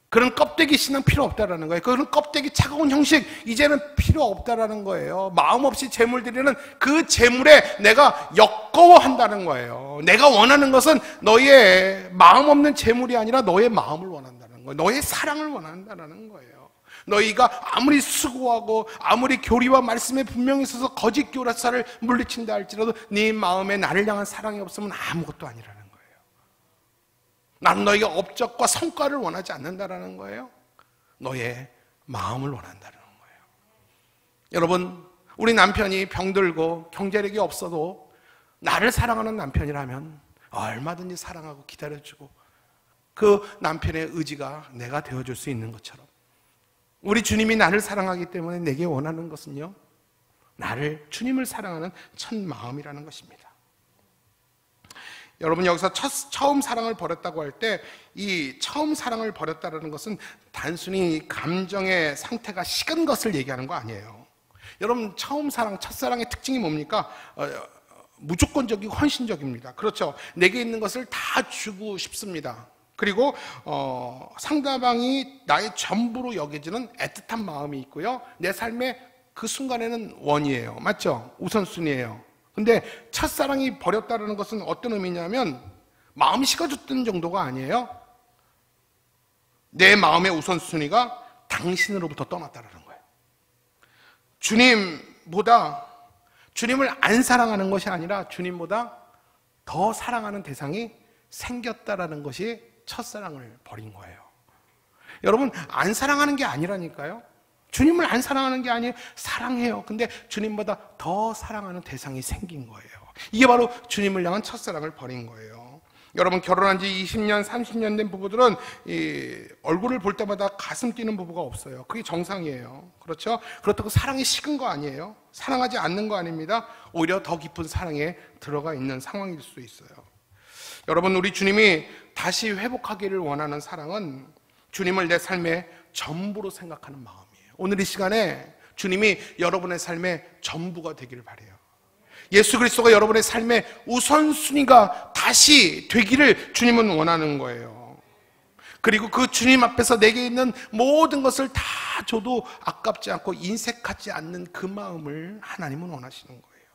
그런 껍데기 신앙 필요 없다라는 거예요. 그런 껍데기 차가운 형식 이제는 필요 없다라는 거예요. 마음 없이 재물 드리는 그 재물에 내가 역거워한다는 거예요. 내가 원하는 것은 너의 마음 없는 재물이 아니라 너의 마음을 원한다는 거예요. 너의 사랑을 원한다는 거예요. 너희가 아무리 수고하고 아무리 교리와 말씀에 분명히 있어서 거짓 교라사를 물리친다 할지라도 네 마음에 나를 향한 사랑이 없으면 아무것도 아니라는 거예요. 나는 너희가 업적과 성과를 원하지 않는다라는 거예요. 너의 마음을 원한다는 거예요. 여러분, 우리 남편이 병들고 경제력이 없어도 나를 사랑하는 남편이라면 얼마든지 사랑하고 기다려주고 그 남편의 의지가 내가 되어줄 수 있는 것처럼 우리 주님이 나를 사랑하기 때문에 내게 원하는 것은요, 나를, 주님을 사랑하는 첫 마음이라는 것입니다. 여러분, 여기서 처음 사랑을 버렸다고 할 때 이 처음 사랑을 버렸다는 것은 단순히 감정의 상태가 식은 것을 얘기하는 거 아니에요. 여러분, 처음 사랑, 첫사랑의 특징이 뭡니까? 무조건적이고 헌신적입니다. 그렇죠. 내게 있는 것을 다 주고 싶습니다. 그리고 상대방이 나의 전부로 여겨지는 애틋한 마음이 있고요, 내 삶의 그 순간에는 원이에요. 맞죠? 우선순위예요. 근데 첫사랑이 버렸다는 것은 어떤 의미냐면 마음이 식어졌던 정도가 아니에요. 내 마음의 우선순위가 당신으로부터 떠났다는 거예요. 주님보다, 주님을 안 사랑하는 것이 아니라 주님보다 더 사랑하는 대상이 생겼다라는 것이 첫사랑을 버린 거예요. 여러분, 안 사랑하는 게 아니라니까요. 주님을 안 사랑하는 게 아니에요. 사랑해요. 근데 주님보다 더 사랑하는 대상이 생긴 거예요. 이게 바로 주님을 향한 첫사랑을 버린 거예요. 여러분, 결혼한 지 20년, 30년 된 부부들은 이 얼굴을 볼 때마다 가슴 뛰는 부부가 없어요. 그게 정상이에요. 그렇죠? 그렇다고 사랑이 식은 거 아니에요. 사랑하지 않는 거 아닙니다. 오히려 더 깊은 사랑에 들어가 있는 상황일 수 있어요. 여러분, 우리 주님이 다시 회복하기를 원하는 사랑은 주님을 내 삶의 전부로 생각하는 마음이에요. 오늘 이 시간에 주님이 여러분의 삶의 전부가 되기를 바라요. 예수 그리스도가 여러분의 삶의 우선순위가 다시 되기를 주님은 원하는 거예요. 그리고 그 주님 앞에서 내게 있는 모든 것을 다 줘도 아깝지 않고 인색하지 않는 그 마음을 하나님은 원하시는 거예요.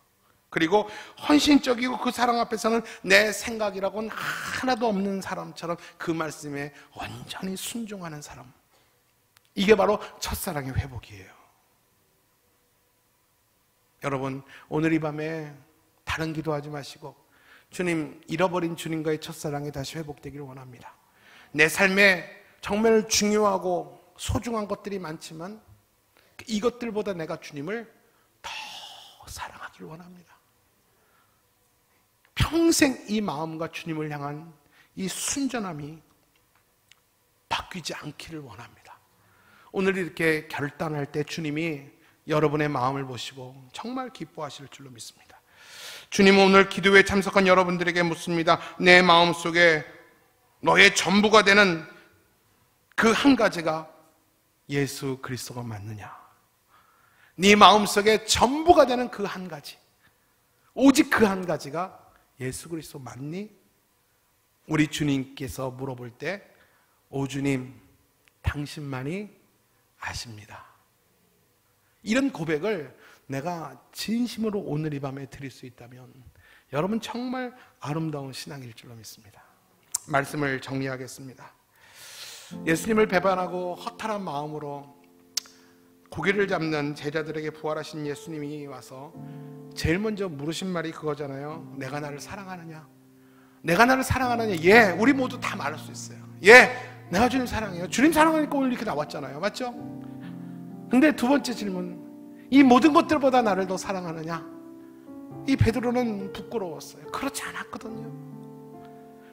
그리고 헌신적이고 그 사랑 앞에서는 내 생각이라고는 하나도 없는 사람처럼 그 말씀에 완전히 순종하는 사람. 이게 바로 첫사랑의 회복이에요. 여러분, 오늘 이 밤에 다른 기도하지 마시고 주님, 잃어버린 주님과의 첫사랑이 다시 회복되기를 원합니다. 내 삶에 정말 중요하고 소중한 것들이 많지만 이것들보다 내가 주님을 더 사랑하기를 원합니다. 평생 이 마음과 주님을 향한 이 순전함이 바뀌지 않기를 원합니다. 오늘 이렇게 결단할 때 주님이 여러분의 마음을 보시고 정말 기뻐하실 줄로 믿습니다. 주님은 오늘 기도에 참석한 여러분들에게 묻습니다. 내 마음속에 너의 전부가 되는 그 한 가지가 예수 그리스도가 맞느냐? 네 마음속에 전부가 되는 그 한 가지, 오직 그 한 가지가 예수 그리스도 맞니? 우리 주님께서 물어볼 때, 오 주님, 당신만이 아십니다. 이런 고백을 내가 진심으로 오늘 이 밤에 드릴 수 있다면 여러분 정말 아름다운 신앙일 줄로 믿습니다. 말씀을 정리하겠습니다. 예수님을 배반하고 허탈한 마음으로 고개를 잡는 제자들에게 부활하신 예수님이 와서 제일 먼저 물으신 말이 그거잖아요. 내가 나를 사랑하느냐? 내가 나를 사랑하느냐? 예, 우리 모두 다 말할 수 있어요. 예, 내가 주님 사랑해요. 주님 사랑하니까 오늘 이렇게 나왔잖아요. 맞죠? 근데 두 번째 질문, 이 모든 것들보다 나를 더 사랑하느냐? 이 베드로는 부끄러웠어요. 그렇지 않았거든요.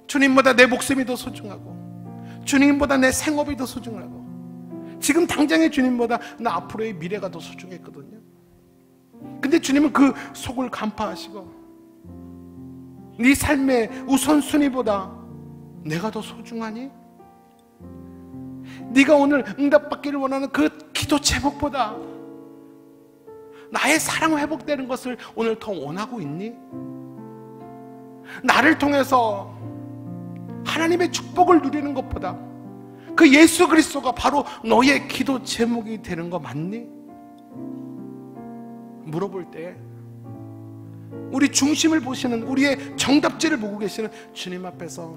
주님보다 내 목숨이 더 소중하고, 주님보다 내 생업이 더 소중하고, 지금 당장의 주님보다 나 앞으로의 미래가 더 소중했거든요. 근데 주님은 그 속을 간파하시고, 네 삶의 우선순위보다 내가 더 소중하니? 네가 오늘 응답받기를 원하는 그 기도 제목보다 나의 사랑 회복되는 것을 오늘 더 원하고 있니? 나를 통해서 하나님의 축복을 누리는 것보다 그 예수 그리스도가 바로 너의 기도 제목이 되는 거 맞니? 물어볼 때 우리 중심을 보시는, 우리의 정답지를 보고 계시는 주님 앞에서,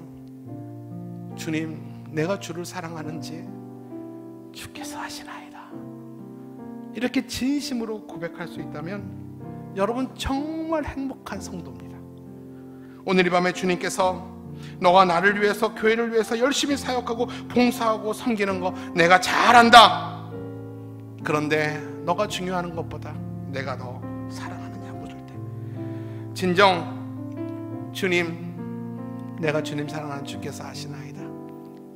주님, 내가 주를 사랑하는지 주께서 아시나이다, 이렇게 진심으로 고백할 수 있다면 여러분 정말 행복한 성도입니다. 오늘 이 밤에 주님께서 너가 나를 위해서, 교회를 위해서 열심히 사역하고 봉사하고 섬기는 거 내가 잘한다. 그런데 너가 중요한 것보다 내가 더 사랑하느냐 물을 때, 진정 주님, 내가 주님 사랑하는 주께서 아시나이다,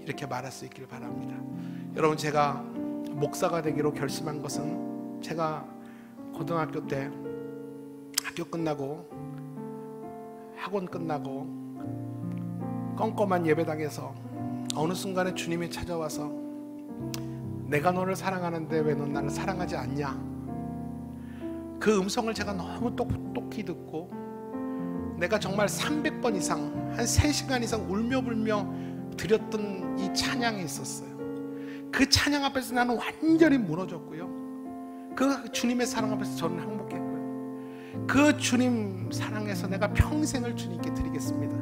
이렇게 말할 수 있기를 바랍니다. 여러분, 제가 목사가 되기로 결심한 것은 제가 고등학교 때 학교 끝나고 학원 끝나고 껌껌한 예배당에서 어느 순간에 주님이 찾아와서 내가 너를 사랑하는데 왜 넌 나를 사랑하지 않냐, 그 음성을 제가 너무 똑똑히 듣고 내가 정말 300번 이상, 한 3시간 이상 울며불며 드렸던 이 찬양이 있었어요. 그 찬양 앞에서 나는 완전히 무너졌고요, 그 주님의 사랑 앞에서 저는 행복했고요. 그 주님 사랑에서 내가 평생을 주님께 드리겠습니다,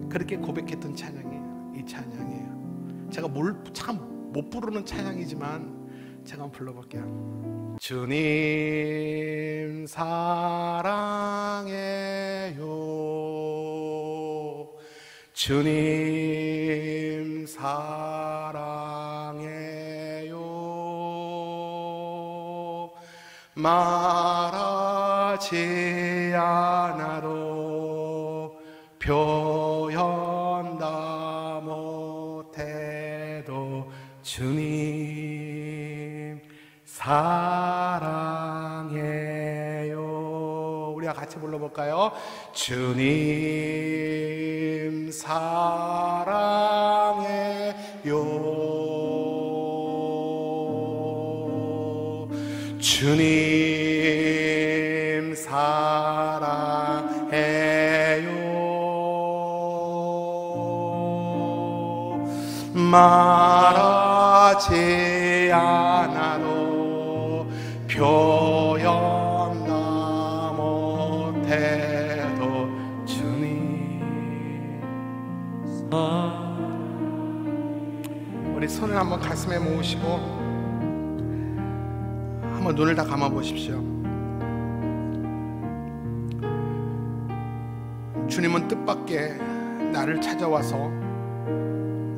그렇게 고백했던 찬양이에요. 이 찬양이에요. 제가 참 못 부르는 찬양이지만 제가 한번 불러볼게요. 주님 사랑해요, 주님 사랑해요, 말하지 않아도 표현 다 못해도 주님 사랑해요. 우리가 같이 불러볼까요? 주님 사랑해요. 주님 사랑해요. 말하지 않아도 표현 다 못해도 주님 우리 손을 한번 가슴에 모으시고 한번 눈을 다 감아 보십시오. 주님은 뜻밖의 나를 찾아와서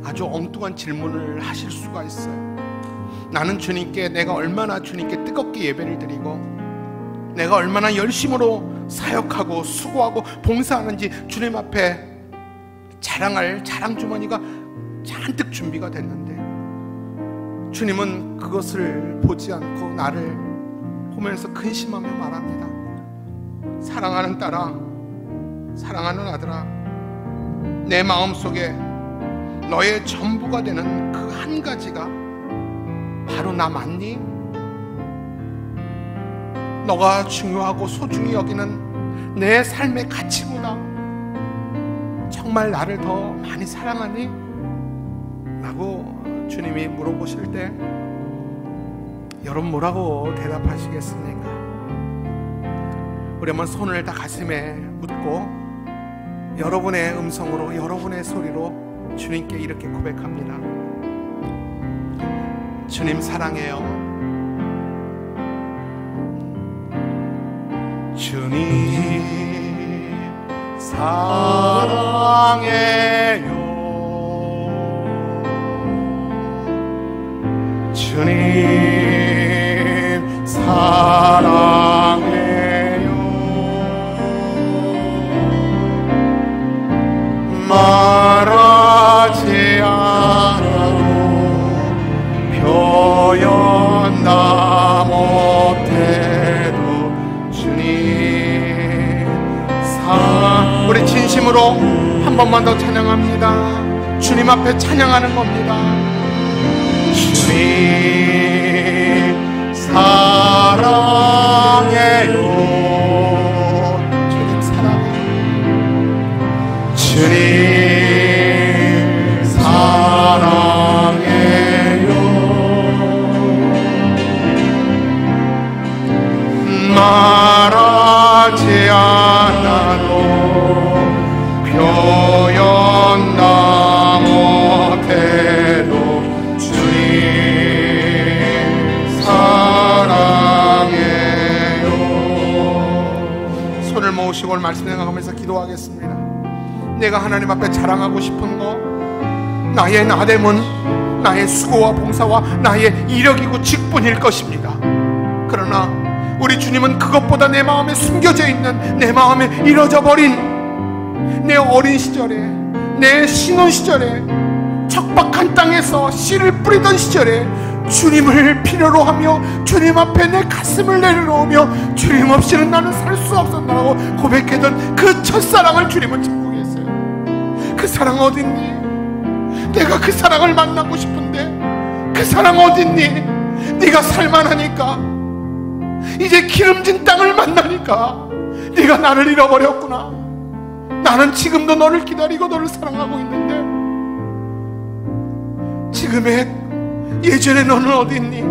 아주 엉뚱한 질문을 하실 수가 있어요. 나는 주님께, 내가 얼마나 주님께 뜨겁게 예배를 드리고 내가 얼마나 열심으로 사역하고 수고하고 봉사하는지 주님 앞에 자랑할 자랑 주머니가 잔뜩 준비가 됐는데 주님은 그것을 보지 않고 나를 보면서 근심하며 말합니다. 사랑하는 딸아, 사랑하는 아들아, 내 마음속에 너의 전부가 되는 그 한 가지가 바로 나 맞니? 너가 중요하고 소중히 여기는 내 삶의 가치보다 정말 나를 더 많이 사랑하니? 라고 주님이 물어보실 때 여러분 뭐라고 대답하시겠습니까? 우리 한번 손을 다 가슴에 묻고 여러분의 음성으로, 여러분의 소리로 주님께 이렇게 고백합니다. 주님 사랑해요. 주님 사랑해요. 주님 사랑해요. 말하지 않아도 표현 다 못해도 주님 우리 진심으로 한 번만 더 찬양합니다. 주님 앞에 찬양하는 겁니다. 주님 사랑해요. 주님 사랑해요. 주님 사랑해요. 말하지 않아도 표현 다 못해도 주님 사랑해요. 손을 모으시고 말씀 생각하면서 기도하겠습니다. 내가 하나님 앞에 자랑하고 싶은 거, 나의 나됨은 나의 수고와 봉사와 나의 이력이고 직분일 것입니다. 그러나 우리 주님은 그것보다 내 마음에 숨겨져 있는, 내 마음에 이뤄져 버린 내 어린 시절에, 내 신혼 시절에, 척박한 땅에서 씨를 뿌리던 시절에 주님을 필요로 하며 주님 앞에 내 가슴을 내려놓으며 주님 없이는 나는 살 수 없었다고 고백했던 그 첫사랑을 주님은 찾고 계세요. 그 사랑 어딨니? 내가 그 사랑을 만나고 싶은데 그 사랑 어딨니? 네가 살만하니까, 이제 기름진 땅을 만나니까 네가 나를 잃어버렸구나. 나는 지금도 너를 기다리고 너를 사랑하고 있는데 지금의 예전에 너는 어디 있니?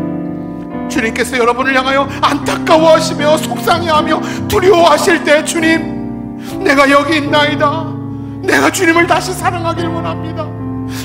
주님께서 여러분을 향하여 안타까워하시며 속상해하며 두려워하실 때 주님, 내가 여기 있나이다. 내가 주님을 다시 사랑하기를 원합니다.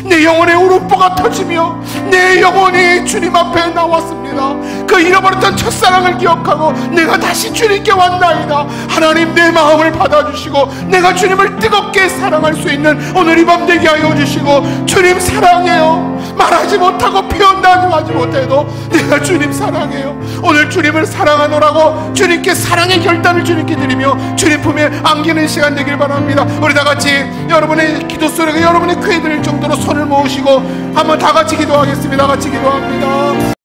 내 영혼의 울음보가 터지며 내 영혼이 주님 앞에 나왔습니다. 그 잃어버렸던 첫사랑을 기억하고 내가 다시 주님께 왔나이다. 하나님, 내 마음을 받아주시고 내가 주님을 뜨겁게 사랑할 수 있는 오늘 이 밤 되게 하여 주시고, 주님 사랑해요. 말하지 못하고 표현도 하지 못해도 내가 주님 사랑해요. 오늘 주님을 사랑하노라고 주님께 사랑의 결단을 주님께 드리며 주님 품에 안기는 시간 되길 바랍니다. 우리 다 같이 여러분의 기도 소리가 여러분의 귀에 들릴 정도로 손을 모으시고 한번 다 같이 기도하겠습니다. 다 같이 기도합니다.